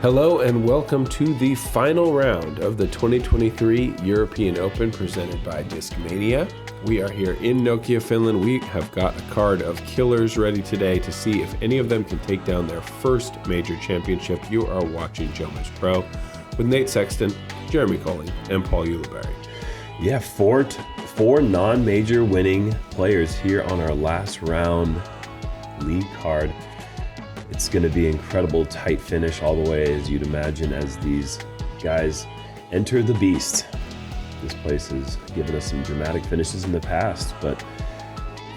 Hello and welcome to the final round of the 2023 European Open presented by Discmania. We are here in Nokia, Finland. We have got a card of killers ready today to see if any of them can take down their first major championship. You are watching JomezPro with Nate Sexton, Jeremey Koling, and Paul Ulibarri. Yeah, four non-major winning players here on our last round league card. It's going to be incredible tight finish all the way, as you'd imagine, as these guys enter the beast. This place has given us some dramatic finishes in the past, but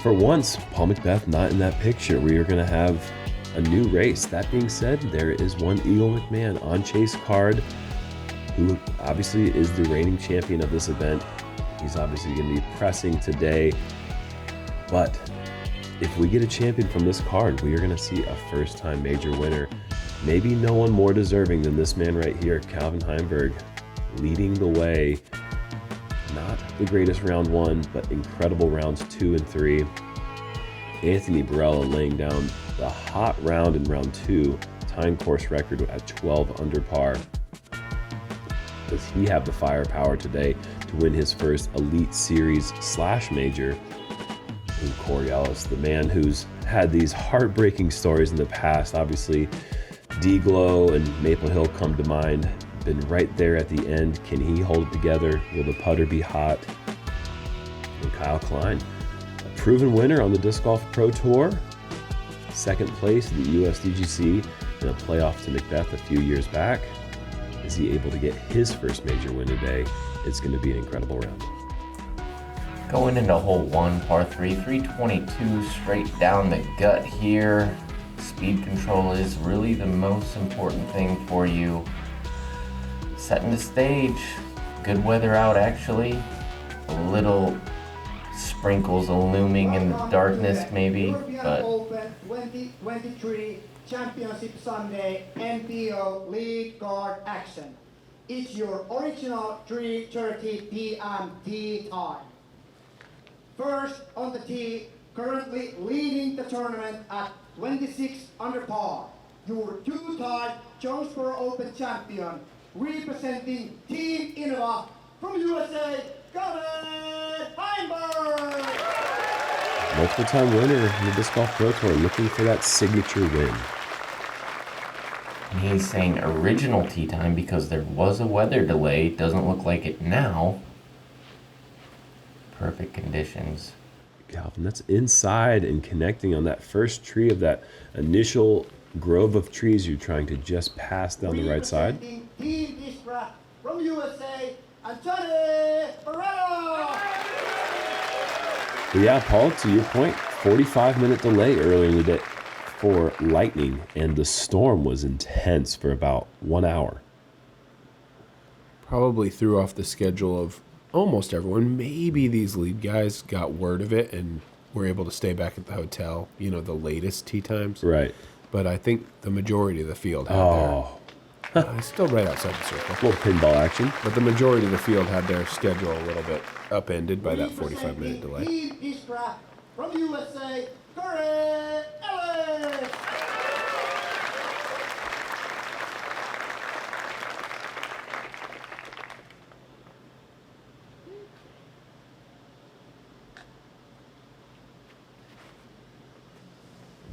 for once, Paul McBeth not in that picture. We are going to have a new race. That being said, there is one Eagle McMahon on chase card, who obviously is the reigning champion of this event. He's obviously going to be pressing today, but if we get a champion from this card, we are going to see a first-time major winner. Maybe no one more deserving than this man right here, Calvin Heimburg, leading the way. Not the greatest round one, but incredible rounds 2 and 3. Anthony Barela laying down the hot round in round 2, time course record at 12 under par. Does he have the firepower today to win his first Elite Series / major? And Corey Ellis, the man who's had these heartbreaking stories in the past. Obviously, D-Glow and Maple Hill come to mind. Been right there at the end. Can he hold it together? Will the putter be hot? And Kyle Klein, a proven winner on the Disc Golf Pro Tour. Second place in the USDGC in a playoff to McBeth a few years back. Is he able to get his first major win today? It's going to be an incredible round. Going into hole 1, par 3, 322 straight down the gut here. Speed control is really the most important thing for you. Setting the stage. Good weather out actually. A little sprinkles looming in the darkness maybe, but Open 2023 Championship Sunday MPO lead card action. It's your original 3:30 p.m. tee time. First on the tee, currently leading the tournament at 26 under par, your two-time JomezPro Open champion, representing Team Innova from USA, Calvin Heimburg! Multiple-time winner in the Disc Golf Pro Tour, looking for that signature win. he's saying original tee time because there was a weather delay. Doesn't look like it now. Perfect conditions. Calvin, that's inside and connecting on that first tree of that initial grove of trees you're trying to just pass down the right side. Team Disc from USA, and Barela! But yeah, Paul, to your point, 45-minute delay earlier in the day for lightning, and the storm was intense for about 1 hour. Probably threw off the schedule of almost everyone. Maybe these lead guys got word of it and were able to stay back at the hotel, the latest tee times. Right. But I think the majority of the field had their... still right outside the circle. A little pinball action. But the majority of the field had their schedule a little bit upended by that 45-minute delay. Team Disc from USA, Ellis!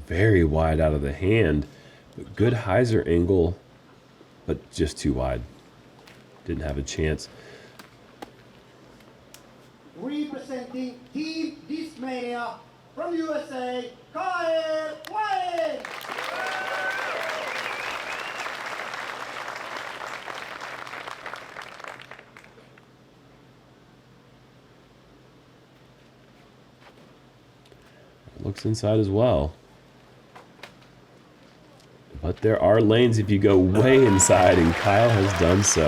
Very wide out of the hand, but good hyzer angle, but just too wide. Didn't have a chance. Representing Team Discmania from USA, Klein! Looks inside as well. But there are lanes if you go way inside, and Kyle has done so.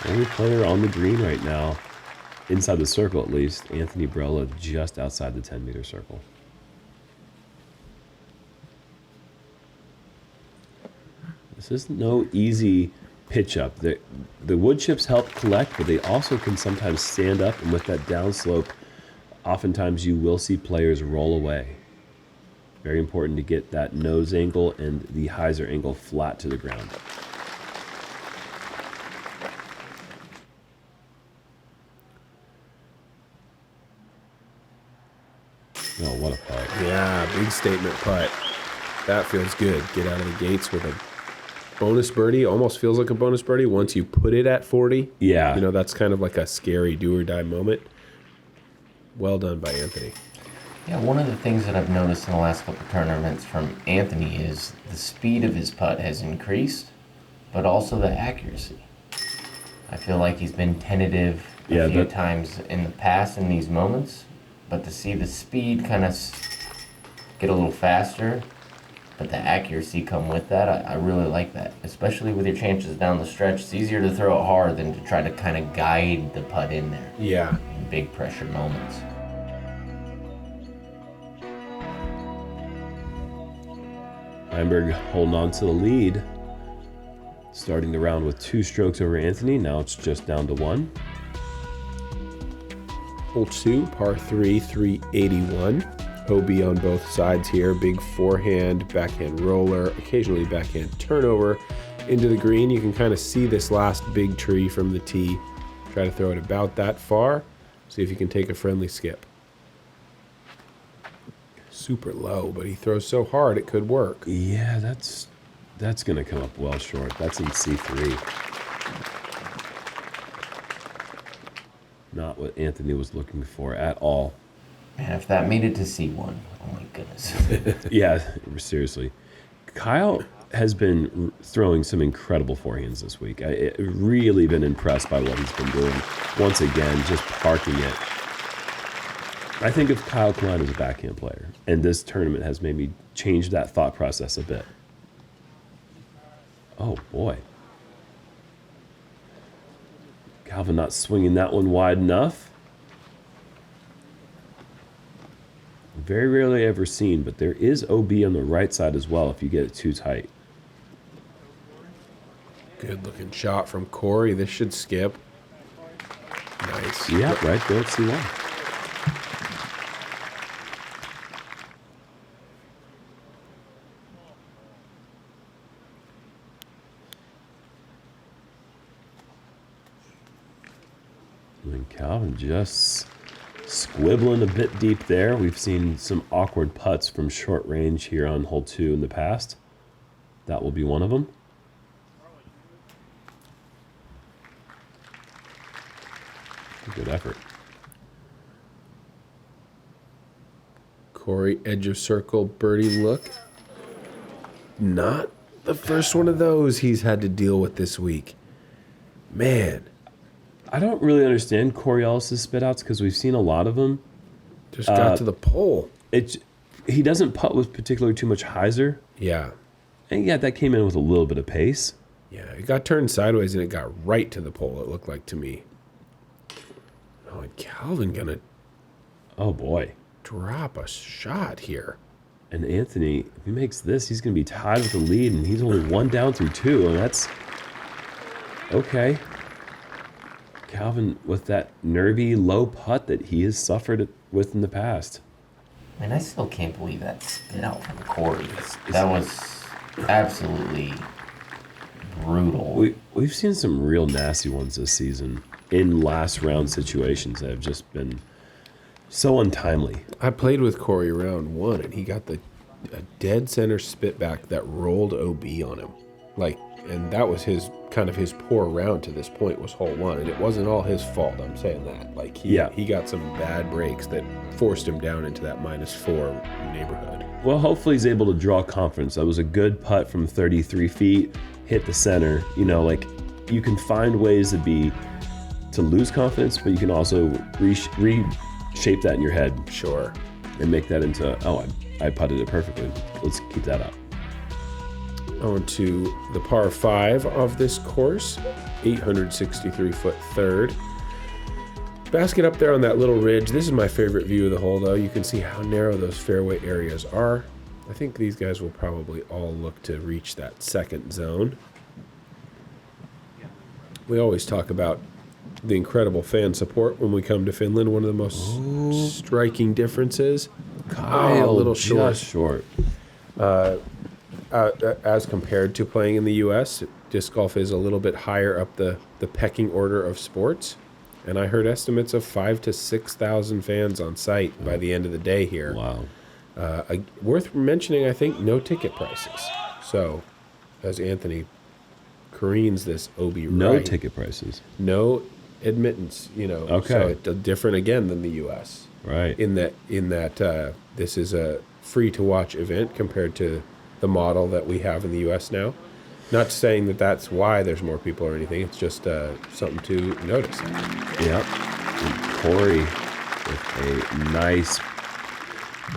Only player on the green right now, inside the circle at least, Anthony Barela just outside the 10-meter circle. This is no easy pitch up. The wood chips help collect, but they also can sometimes stand up, and with that downslope, oftentimes you will see players roll away. Very important to get that nose angle and the hyzer angle flat to the ground. Oh, what a putt. Yeah, big statement putt. That feels good. Get out of the gates with a bonus birdie. Almost feels like a bonus birdie once you put it at 40. Yeah. You know, that's kind of like a scary do or die moment. Well done by Anthony. Yeah, one of the things that I've noticed in the last couple of tournaments from Anthony is the speed of his putt has increased, but also the accuracy. I feel like he's been tentative a few times in the past in these moments, but to see the speed kind of get a little faster, but the accuracy come with that, I really like that. Especially with your chances down the stretch, it's easier to throw it hard than to try to kind of guide the putt in there. Yeah. In big pressure moments. Heimburg holding on to the lead. Starting the round with 2 strokes over Anthony. Now it's just down to 1. Hole 2, par 3, 381. OB on both sides here. Big forehand, backhand roller, occasionally backhand turnover into the green. You can kind of see this last big tree from the tee. Try to throw it about that far. See if you can take a friendly skip. Super low, but he throws so hard it could work. Yeah, that's going to come up well short. That's in C3. Not what Anthony was looking for at all. Man, if that made it to C1, oh my goodness. Yeah, seriously. Kyle has been throwing some incredible forehands this week. I've really been impressed by what he's been doing. Once again, just parking it. I think of Kyle Klein as a backhand player, and this tournament has made me change that thought process a bit. Oh, boy. Calvin not swinging that one wide enough. Very rarely ever seen, but there is OB on the right side as well if you get it too tight. Good looking shot from Corey. This should skip. Nice. Yeah, right there at C1. And Calvin just squibbling a bit deep there. We've seen some awkward putts from short range here on hole 2 in the past. That will be one of them. Good effort. Corey, edge of circle, birdie look. Not the first one of those he's had to deal with this week. Man. I don't really understand Corey Ellis' spit outs because we've seen a lot of them. Just got to the pole. He doesn't putt with particularly too much hyzer. Yeah. And yeah, that came in with a little bit of pace. Yeah, it got turned sideways and it got right to the pole, it looked like to me. Oh, and Calvin gonna Oh boy. drop a shot here. And Anthony, if he makes this, he's going to be tied with the lead, and he's only 1 down through 2, and that's okay. Calvin with that nervy low putt that he has suffered with in the past. Man, I still can't believe that spin out from Corey. That was absolutely brutal. We've seen some real nasty ones this season in last round situations that have just been so untimely. I played with Corey round 1, and he got a dead center spit back that rolled OB on him. And that was his poor round to this point was hole 1, and it wasn't all his fault. I'm saying that. He got some bad breaks that forced him down into that -4 neighborhood. Well, hopefully he's able to draw confidence. That was a good putt from 33 feet, hit the center. You know, you can find ways to lose confidence, but you can also reshape that in your head. Sure. And make that into, I putted it perfectly. Let's keep that up. On to the par 5 of this course, 863-foot third. Basket up there on that little ridge. This is my favorite view of the hole, though. You can see how narrow those fairway areas are. I think these guys will probably all look to reach that second zone. We always talk about the incredible fan support when we come to Finland. One of the most striking differences. Kyle, a little short. Just short. As compared to playing in the U.S., disc golf is a little bit higher up the pecking order of sports. And I heard estimates of 5,000 to 6,000 fans on site by the end of the day here. Wow. Worth mentioning, I think, no ticket prices. So, as Anthony careens this OB No right, ticket prices. no admittance, Okay. So it's different again than the U.S. Right. In that this is a free-to-watch event compared to the model that we have in the U.S. now. Not saying that that's why there's more people or anything. It's just something to notice. Yep. And Corey with a nice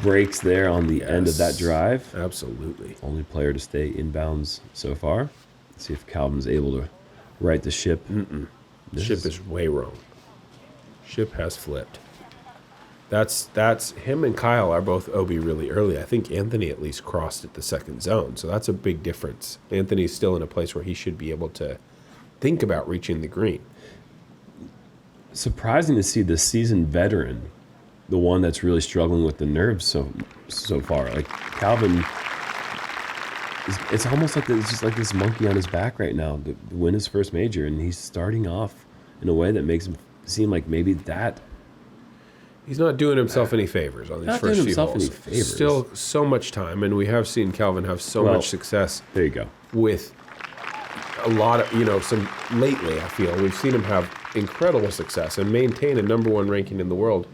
breaks there on the end of that drive. Absolutely. Only player to stay inbounds so far. Let's see if Calvin's able to right the ship. Ship is way wrong. Ship has flipped. That's him and Kyle are both OB really early. I think Anthony at least crossed at the second zone, so that's a big difference. Anthony's still in a place where he should be able to think about reaching the green. Surprising to see the seasoned veteran, the one that's really struggling with the nerves so far. Like Calvin, it's almost like it's just like this monkey on his back right now to win his first major, and he's starting off in a way that makes him seem like maybe that. He's not doing himself any favors on these Not first doing few himself holes. any favors. Still so much time, and we have seen Calvin have so much success There you go. with a lot of, some lately, I feel. We've seen him have incredible success and maintain a number one ranking in the world,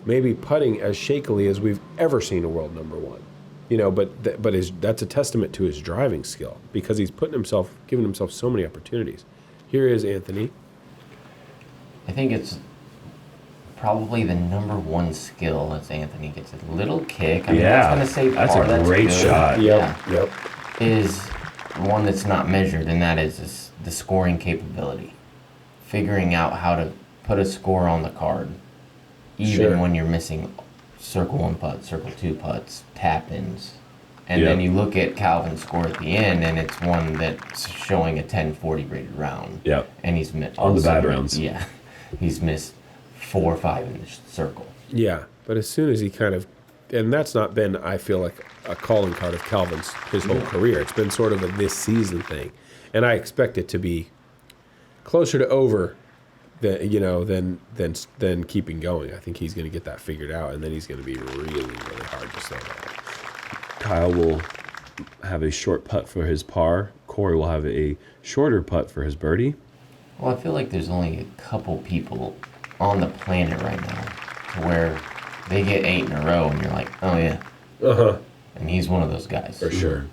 maybe putting as shakily as we've ever seen a world number one. That's a testament to his driving skill because he's giving himself so many opportunities. Here is Anthony. I think it's probably the number one skill as Anthony gets a little kick. I mean, Yeah, that's going to say that's par. a great good. shot. Yeah. Yep. Is one that's not measured, and that is the scoring capability. Figuring out how to put a score on the card, even Sure. when you're missing circle 1 putts, circle 2 putts, tap-ins. And then you look at Calvin's score at the end, and it's one that's showing a 10-40 rated round. Yep. And he's missed On the bad rounds. Yeah. He's missed 4 or 5 in the circle. Yeah, but as soon as he and that's not been, I feel like, a calling card of Calvin's his whole career. It's been sort of a this season thing, and I expect it to be closer to over than keeping going. I think he's going to get that figured out, and then he's going to be really, really hard to slow down. Kyle will have a short putt for his par. Corey will have a shorter putt for his birdie. Well, I feel like there's only a couple people on the planet right now to where they get 8 in a row, and you're like, oh yeah. Uh-huh. And he's one of those guys. For sure.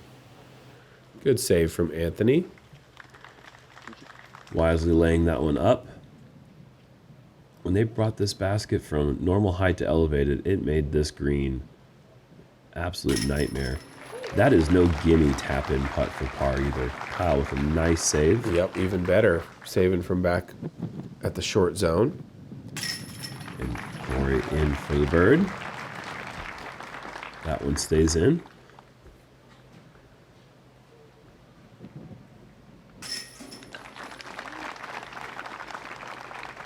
Good save from Anthony. Wisely laying that one up. When they brought this basket from normal height to elevated, it made this green absolute nightmare. That is no gimme tap-in putt for par either. Kyle with a nice save. Yep, even better. Saving from back at the short zone. And Corey in for the bird. That one stays in.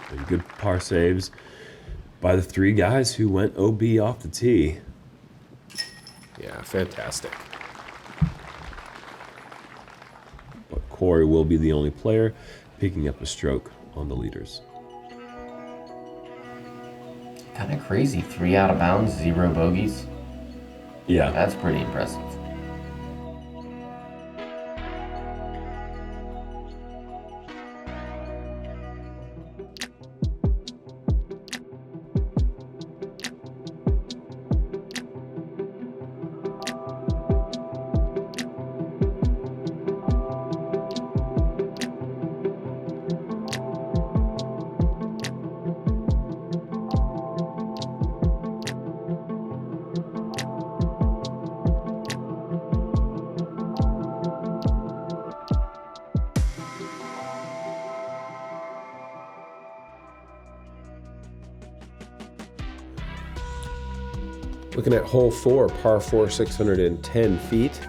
And good par saves by the 3 guys who went OB off the tee. Yeah, fantastic. But Corey will be the only player picking up a stroke on the leaders. Kind of crazy. 3 out of bounds, 0 bogeys. Yeah. That's pretty impressive. Looking at hole 4, par 4, 610 feet.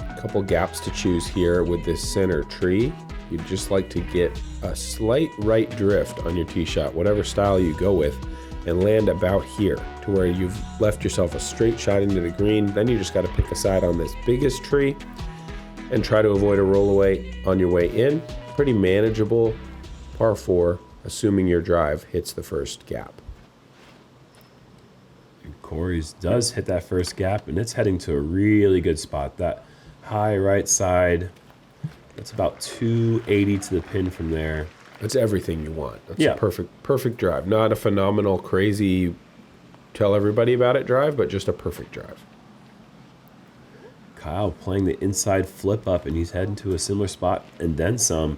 A couple gaps to choose here with this center tree. You'd just like to get a slight right drift on your tee shot, whatever style you go with, and land about here to where you've left yourself a straight shot into the green. Then you just got to pick a side on this biggest tree and try to avoid a rollaway on your way in. Pretty manageable par 4, assuming your drive hits the first gap. And Corey's does hit that first gap, and it's heading to a really good spot. That high right side, that's about 280 to the pin from there. That's everything you want. That's Yeah. a perfect drive. Not a phenomenal, crazy, tell everybody about it drive, but just a perfect drive. Kyle playing the inside flip up, and he's heading to a similar spot and then some.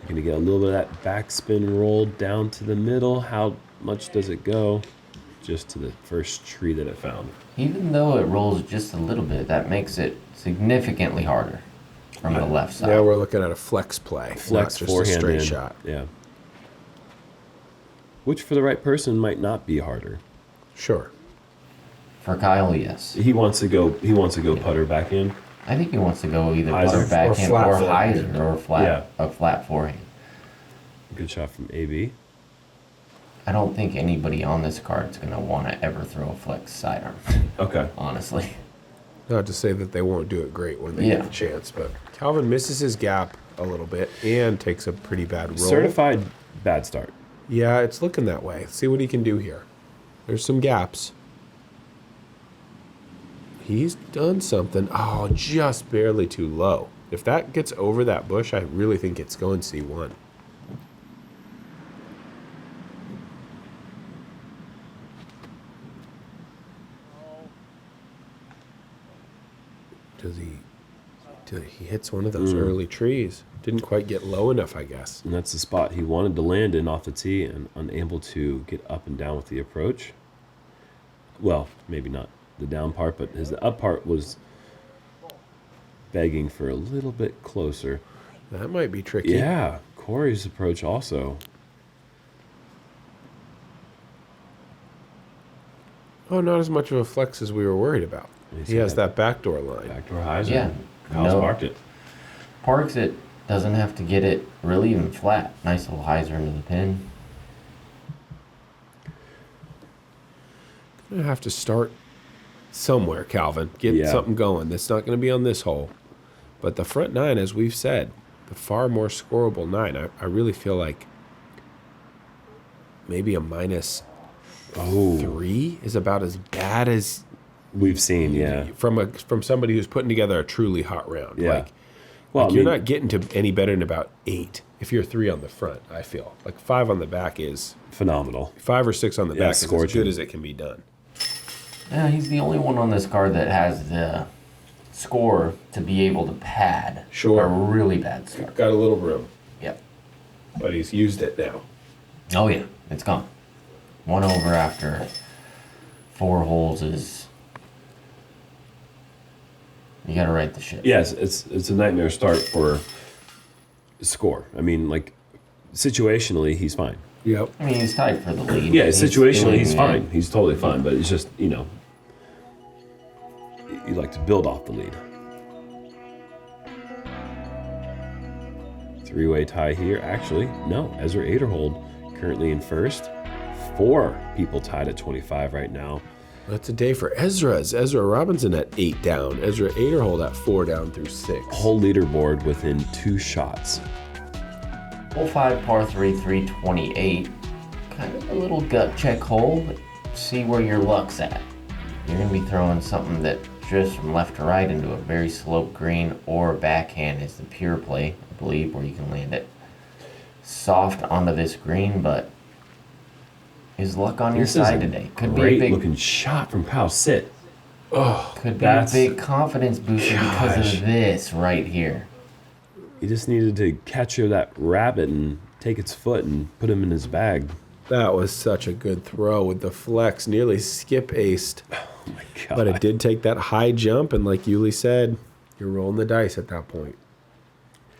You're going to get a little bit of that backspin roll down to the middle. How much does it go? Just to the first tree that it found. Even though it rolls just a little bit, that makes it significantly harder from the left side. Now we're looking at a flex play, Flex not just a forehand straight in. shot. Yeah. Which for the right person might not be harder. Sure. For Kyle, yes. He wants to go putter back in. I think he wants to go either Hyzer putter or backhand flat or forehand. hyzer or flat, Yeah. a flat forehand. Good shot from AB. I don't think anybody on this card is going to want to ever throw a flex sidearm, Okay. honestly. Not to say that they won't do it great when they Yeah. get the chance, but Calvin misses his gap a little bit and takes a pretty bad roll. Certified bad start. Yeah, it's looking that way. See what he can do here. There's some gaps. He's done something. Oh, just barely too low. If that gets over that bush, I really think it's going C1. He hits one of those early trees. Didn't quite get low enough, I guess. And that's the spot he wanted to land in off the tee and unable to get up and down with the approach. Well, maybe not the down part, but his up part was begging for a little bit closer. That might be tricky. Yeah, Corey's approach also. Oh, not as much of a flex as we were worried about. He has that backdoor line. Backdoor hyzer. Yeah. Kyle's No. marked it. Parks it, doesn't have to get it really even flat. Nice little hyzer into the pin. Gonna have to start somewhere, Calvin. Get Yeah. something going. That's not going to be on this hole. But the front nine, as we've said, the far more scoreable nine, I really feel like maybe a minus Oh, 3 is about as bad as we've seen, yeah. from somebody who's putting together a truly hot round. Yeah. Like, Well, like I you're mean- not getting to any better than about 8 if you're 3 on the front, I feel. Like 5 on the back is, Phenomenal. 5 or 6 on the Yeah, back is as scorching. good as it can be done. Yeah, he's the only one on this card that has the score to be able to pad Sure. a really bad start. Got a little room, Yep. but he's used it now. Oh yeah, it's gone. 1 over after 4 holes is... You gotta right the ship. Yes, it's a nightmare start for score. I mean, like, situationally, he's fine. Yep. I mean, he's tied for the lead. Yeah, He's situationally, doing he's it. fine. He's totally fine, but it's just, you know, you like to build off the lead. 3-way tie here. Actually, no. Ezra Aderhold currently in first. 4 people tied at 25 right now. That's a day for Ezra's. Ezra Robinson at 8 down. Ezra Aderhold at 4 down through 6. Whole leaderboard within 2 shots. Hole 5, par 3, 328. Kind of a little gut check hole, but see where your luck's at. You're going to be throwing something that drifts from left to right into a very sloped green, or backhand is the pure play, I believe, where you can land it soft onto this green, but is luck on your This is side a today? Could be a great big, looking shot from Kyle Sit. could be a that's- big confidence booster because Gosh. of this right here. He just needed to catch that rabbit and take its foot and put him in his bag. That was such a good throw with the flex. Nearly skip aced. Oh my God. But it did take that high jump, and like Uli said, you're rolling the dice at that point.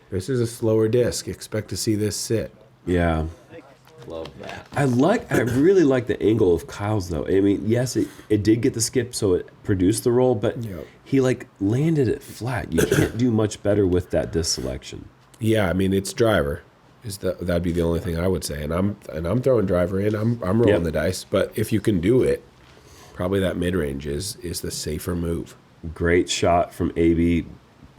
This is a slower disc. Expect to see this sit. Yeah. Love that. I really like the angle of Kyle's though. I mean, yes, it did get the skip, so it produced the roll, but Yep. he like landed it flat. You can't do much better with that disc selection. Yeah, I mean it's driver. That'd be the only thing I would say. And I'm throwing driver in. I'm rolling Yep. the dice. But if you can do it, probably that mid range is the safer move. Great shot from AB,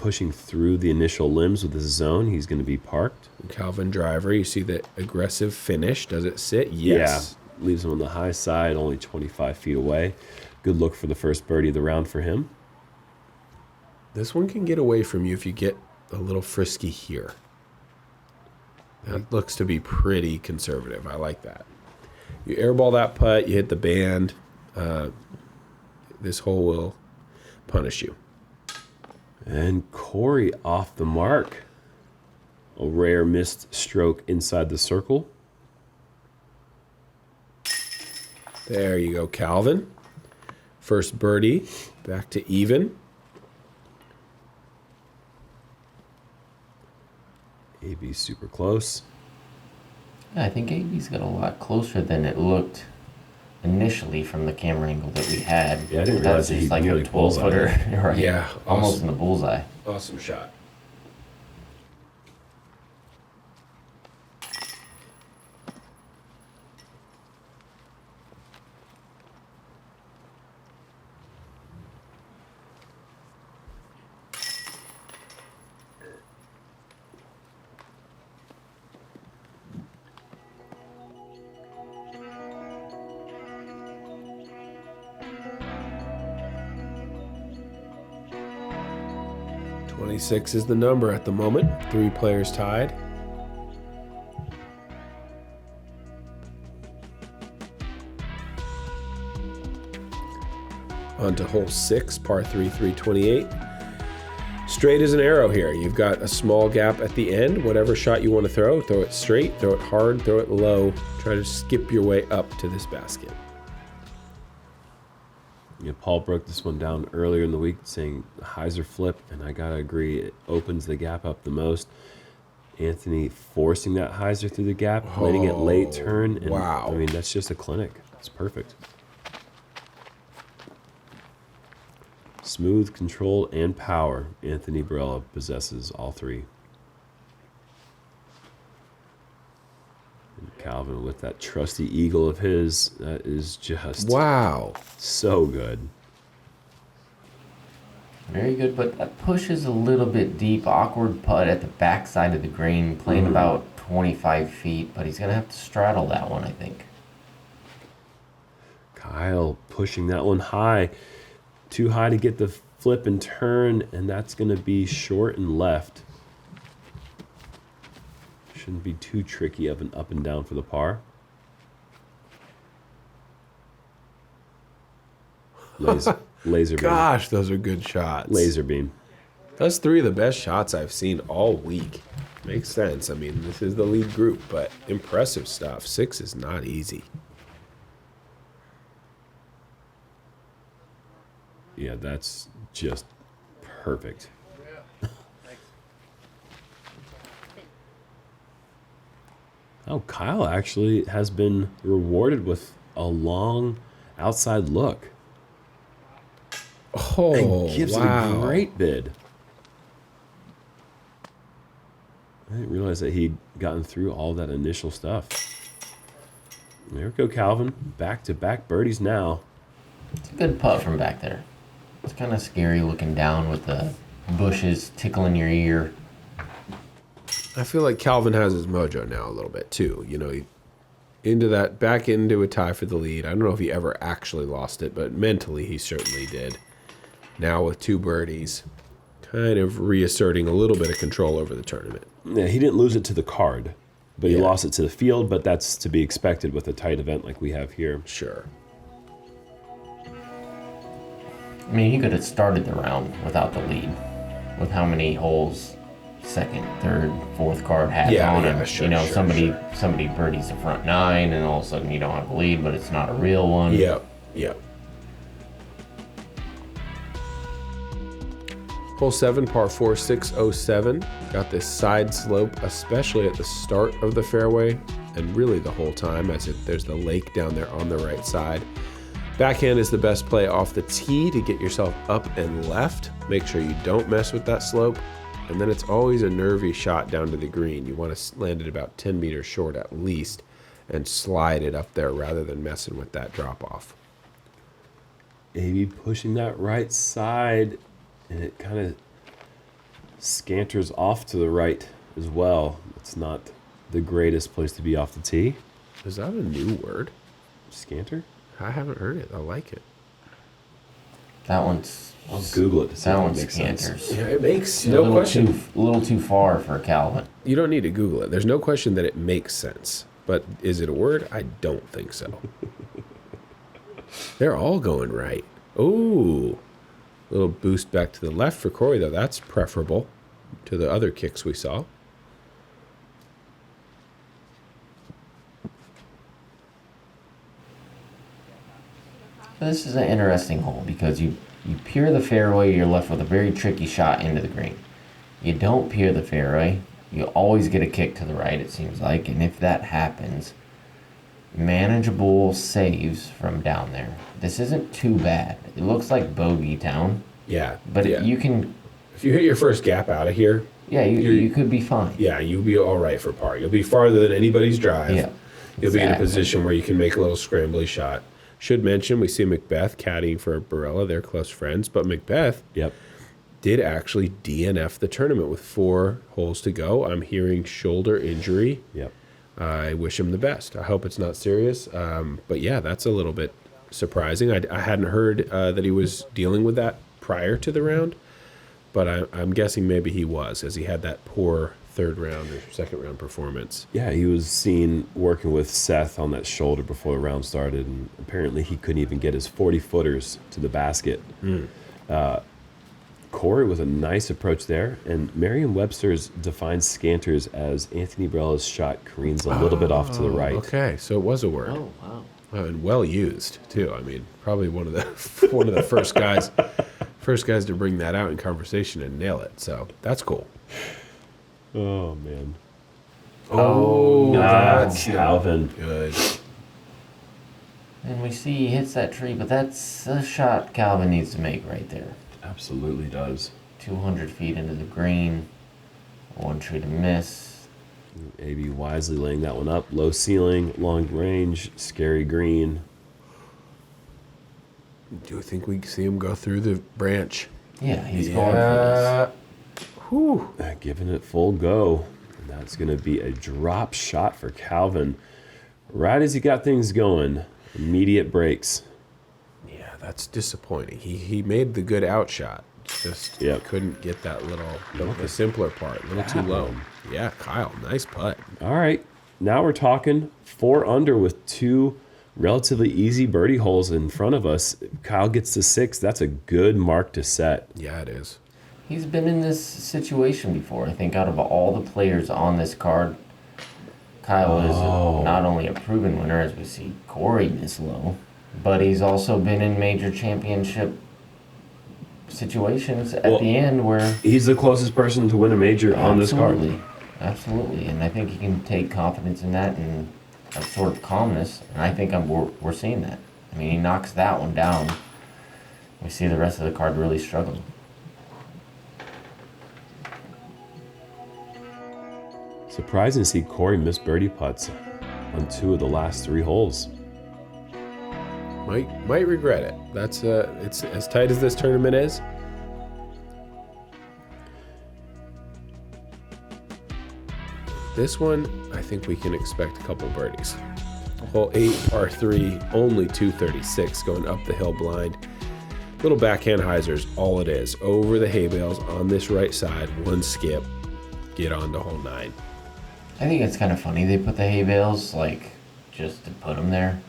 pushing through the initial limbs with his zone, he's going to be parked. Calvin driver, you see the aggressive finish. Does it sit? Yes. Yeah, leaves him on the high side, only 25 feet away. Good look for the first birdie of the round for him. This one can get away from you if you get a little frisky here. That looks to be pretty conservative. I like that. You airball that putt, you hit the band. This hole will punish you. And Corey off the mark. A rare missed stroke inside the circle. There you go, Calvin. First birdie, back to even. AB's super close. Yeah, I think AB's got a lot closer than it looked initially from the camera angle that we had. Yeah, I didn't realize that he like nearly a 12-footer. Right. Yeah, almost awesome. in the bullseye. Awesome shot. Six is the number at the moment. 3 players tied. On to hole 6, par 3, 328. Straight as an arrow here. You've got a small gap at the end. Whatever shot you want to throw it straight, throw it hard, throw it low. Try to skip your way up to this basket. Yeah, Paul broke this one down earlier in the week saying hyzer flip, and I gotta agree, it opens the gap up the most. Anthony forcing that hyzer through the gap, letting it late turn. And, wow. I mean, that's just a clinic. It's perfect. Smooth, control, and power. Anthony Barela possesses all 3. And Calvin with that trusty eagle of his, that is just wow, so good. Very good, but that push is a little bit deep. Awkward putt at the backside of the green, playing about 25 feet, but he's going to have to straddle that one, I think. Kyle pushing that one high. Too high to get the flip and turn, and that's going to be short and left. Shouldn't be too tricky of an up and down for the par. Laser beam. Gosh, those are good shots. Laser beam. That's 3 of the best shots I've seen all week. Makes sense. I mean, this is the lead group, but impressive stuff. 6 is not easy. Yeah, that's just perfect. Oh, Kyle actually has been rewarded with a long outside look. Oh, And gives wow. it a great bid. I didn't realize that he'd gotten through all that initial stuff. There we go, Calvin. Back-to-back birdies now. It's a good putt from back there. It's kind of scary looking down with the bushes tickling your ear. I feel like Calvin has his mojo now a little bit too. You know, back into a tie for the lead. I don't know if he ever actually lost it, but mentally he certainly did. Now with 2 birdies, kind of reasserting a little bit of control over the tournament. Yeah, he didn't lose it to the card, but he Yeah. lost it to the field, but that's to be expected with a tight event like we have here. Sure. I mean, he could have started the round without the lead, with how many holes, second, third, fourth card had on him. Sure, you know, sure, somebody birdies the front 9, and all of a sudden you don't have the lead, but it's not a real one. Yep. Hole 7, par 4, 607. Got this side slope, especially at the start of the fairway, and really the whole time, as there's the lake down there on the right side. Backhand is the best play off the tee to get yourself up and left. Make sure you don't mess with that slope. And then it's always a nervy shot down to the green. You want to land it about 10 meters short at least and slide it up there rather than messing with that drop off. Maybe pushing that right side, and it kind of Scanters off to the right as well. It's not the greatest place to be off the tee. Is that a new word? Scanter? I haven't heard it. I like it. That one's... I'll Google it to see That if it one's makes sense. Scanters. Yeah, it makes A no little question. a little too far for Calvin. You don't need to Google it. There's no question that it makes sense. But is it a word? I don't think so. They're all going right. Ooh. Little boost back to the left for Corey, though. That's preferable to the other kicks we saw. This is an interesting hole because you peer the fairway, you're left with a very tricky shot into the green. You don't peer the fairway, you always get a kick to the right, it seems like, and if that happens, manageable saves from down there. This isn't too bad. It looks like bogey town, Yeah. but yeah. you can, If you hit your first gap out of here, you could be fine. yeah, you'll be all right for par. You'll be farther than anybody's drive. Yeah, You'll be in a exactly. position where you can make a little scrambly shot. Should mention, we see Macbeth caddying for Barela. They're close friends. But Macbeth Yep. did actually DNF the tournament with 4 holes to go. I'm hearing shoulder injury. Yep. I wish him the best. I hope it's not serious. But yeah, that's a little bit surprising. I hadn't heard that he was dealing with that prior to the round. But I'm guessing maybe he was, as he had that poor third round or second round performance. Yeah, he was seen working with Seth on that shoulder before the round started, and apparently he couldn't even get his 40-footers to the basket. Corey with a nice approach there, and Merriam-Webster's defines scanters as Anthony Barela's shot careens a little bit off to the right. Okay, so it was a word. Oh, wow. And well used too. I mean, probably one of the first guys to bring that out in conversation and nail it. So that's cool. Oh, man. Oh, That's Calvin. Good. And we see he hits that tree, but that's a shot Calvin needs to make right there. Absolutely does. 200 feet into the green, 1 tree to miss. AB wisely laying that one up. Low ceiling, long range, scary green. Do you think we see him go through the branch? Yeah, he's going for Whew. Giving it full go. And that's going to be a drop shot for Calvin. Right as he got things going, immediate breaks. Yeah, that's disappointing. He made the good out shot. Just couldn't get that the simpler part. A little too low. Yeah, Kyle, nice putt. All right, now we're talking 4 under with 2 relatively easy birdie holes in front of us. Kyle gets to 6. That's a good mark to set. Yeah, it is. He's been in this situation before. I think out of all the players on this card, Kyle is not only a proven winner, as we see Corey miss low, but he's also been in major championship situations at the end where... He's the closest person to win a major on this card. Absolutely. And I think he can take confidence in that and a sort of calmness. And I think we're seeing that. I mean, he knocks that one down. We see the rest of the card really struggling. Surprising to see Corey miss birdie putts on 2 of the last 3 holes. Might regret it. That's it's as tight as this tournament is. This one, I think we can expect a couple birdies. Hole 8, par 3, only 236 going up the hill blind. Little backhand hyzers, all it is. Over the hay bales on this right side, 1 skip, get on to hole 9. I think it's kind of funny they put the hay bales, like, just to put them there.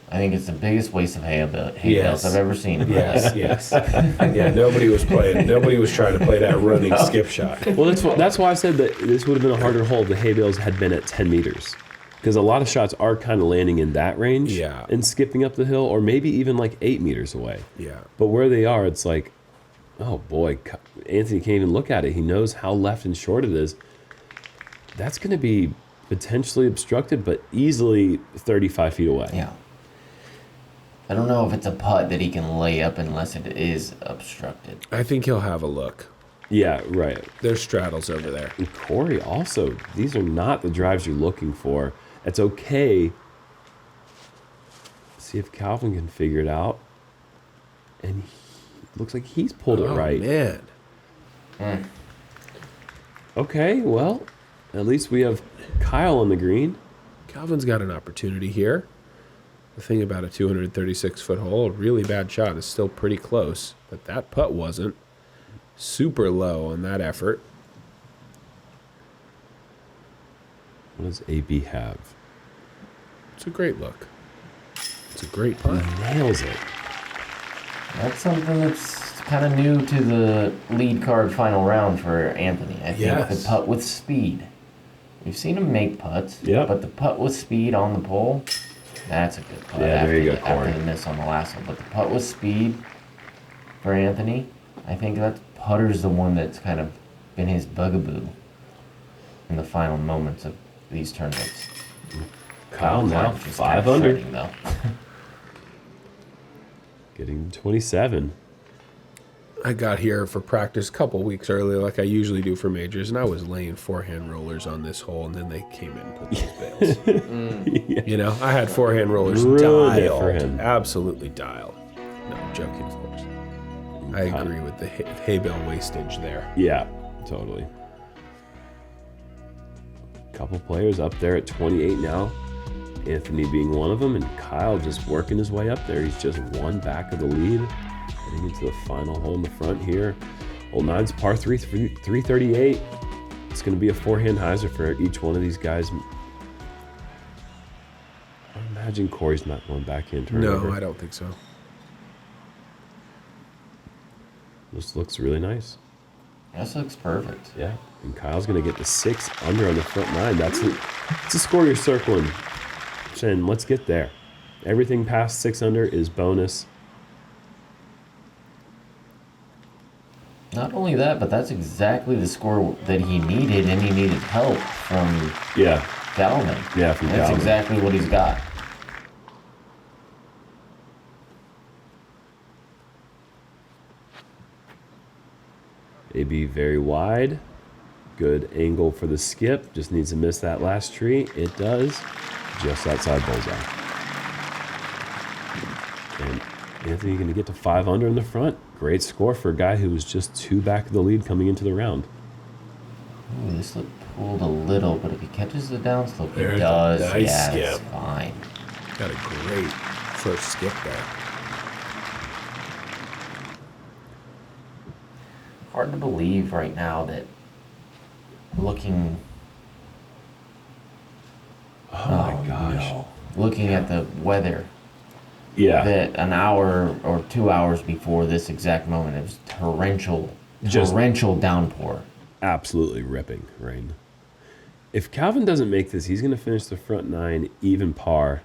I think it's the biggest waste of hay bales I've ever seen in my life. Yes. Yeah, nobody was trying to play that running skip shot. Well, that's why I said that this would have been a harder hole if the hay bales had been at 10 meters. Because a lot of shots are kind of landing in that range and skipping up the hill, or maybe even like 8 meters away. Yeah. But where they are, it's like, oh boy, Anthony can't even look at it. He knows how left and short it is. That's going to be potentially obstructed, but easily 35 feet away. Yeah. I don't know if it's a putt that he can lay up unless it is obstructed. I think he'll have a look. Yeah, right. There's straddles over there. And Corey also, these are not the drives you're looking for. It's okay. See if Calvin can figure it out. And looks like he's pulled it right. Man. Okay, well, at least we have Kyle on the green. Calvin's got an opportunity here. The thing about a 236-foot hole, a really bad shot is still pretty close, but that putt wasn't. Super low on that effort. What does AB have? It's a great look. It's a great putt. Nails it. That's something that's kind of new to the lead card final round for Anthony. I think Yes. the putt with speed. We've seen him make putts, Yep. but the putt with speed on the pole, that's a good putt. Yeah, there you go, after Corey. the miss on the last one. But the putt with speed for Anthony, I think that putter's the one that's kind of been his bugaboo in the final moments of these tournaments. Kyle now Klein's just 5 kind of under. fretting, though. Getting 27. I got here for practice a couple weeks early, like I usually do for majors, and I was laying forehand rollers on this hole, and then they came in and put those bails. You know, I had forehand rollers Ruined it dialed, for him. Absolutely dialed. No, I'm joking, of course. I agree with the hay bale wastage there. Yeah, totally. Couple players up there at 28 now. Anthony being one of them, and Kyle just working his way up there. He's just one back of the lead. Heading into the final hole in the front here. Hole 9's par 3, 338. It's going to be a forehand hyzer for each one of these guys. I imagine Corey's not going back in. No, I don't think so. This looks really nice. This looks perfect. Yeah, and Kyle's going to get the 6 under on the front 9. That's a score you're circling. Saying, let's get there. Everything past 6 under is bonus. Not only that, but that's exactly the score that he needed, and he needed help from Yeah, Calvin. Yeah, from That's Calvin. exactly what he's got. AB very wide. Good angle for the skip. Just needs to miss that last tree. It does. Just outside bullseye. And Anthony going to get to 5 under in the front. Great score for a guy who was just 2 back of the lead coming into the round. Ooh, this look pulled a little, but if he catches the downslope, he There's a does. nice Yeah, skip. it's fine. Got a great first skip there. Hard to believe right now that looking. Oh my gosh. No. Looking at the weather, Yeah. that an hour or 2 hours before this exact moment, it was Just- torrential downpour. Absolutely ripping rain. If Calvin doesn't make this, he's going to finish the front 9 even par.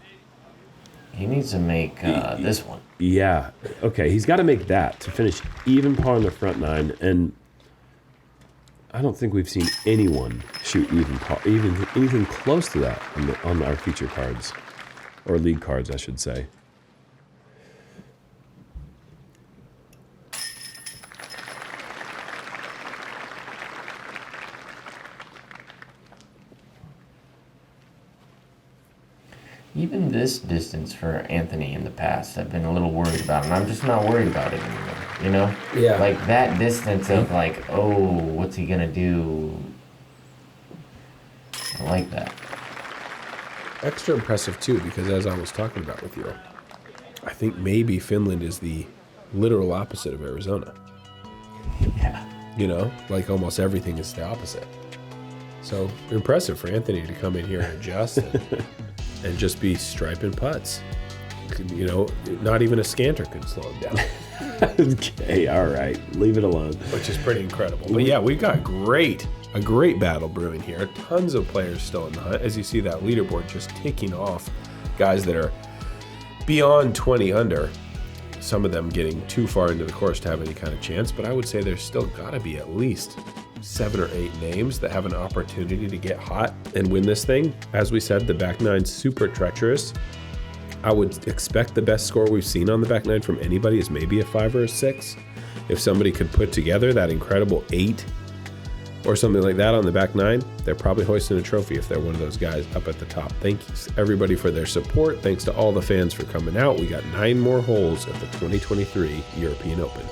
He needs to make this one. Yeah. Okay, he's got to make that to finish even par on the front 9, and I don't think we've seen anyone shoot even par, even anything close to that on our feature cards, or league cards, I should say. Even this distance for Anthony in the past, I've been a little worried about, and I'm just not worried about it anymore. You know? Yeah. Like that distance of like, oh, what's he gonna do? I like that. Extra impressive too, because as I was talking about with you, I think maybe Finland is the literal opposite of Arizona. Yeah. You know, like almost everything is the opposite. So impressive for Anthony to come in here and adjust and just be striping putts. You know, not even a scanter could slow him down, Okay, all right, leave it alone. which is pretty incredible. But yeah, we've got a great battle brewing here. Tons of players still in the hunt. As you see that leaderboard just ticking off guys that are beyond 20 under. Some of them getting too far into the course to have any kind of chance, but I would say there's still got to be at least 7 or 8 names that have an opportunity to get hot and win this thing. As we said, the back nine's super treacherous. I would expect the best score we've seen on the back nine from anybody is maybe a 5 or a 6. If somebody could put together that incredible 8 or something like that on the back nine, they're probably hoisting a trophy if they're one of those guys up at the top. Thanks everybody for their support. Thanks to all the fans for coming out. We got 9 more holes at the 2023 European Open.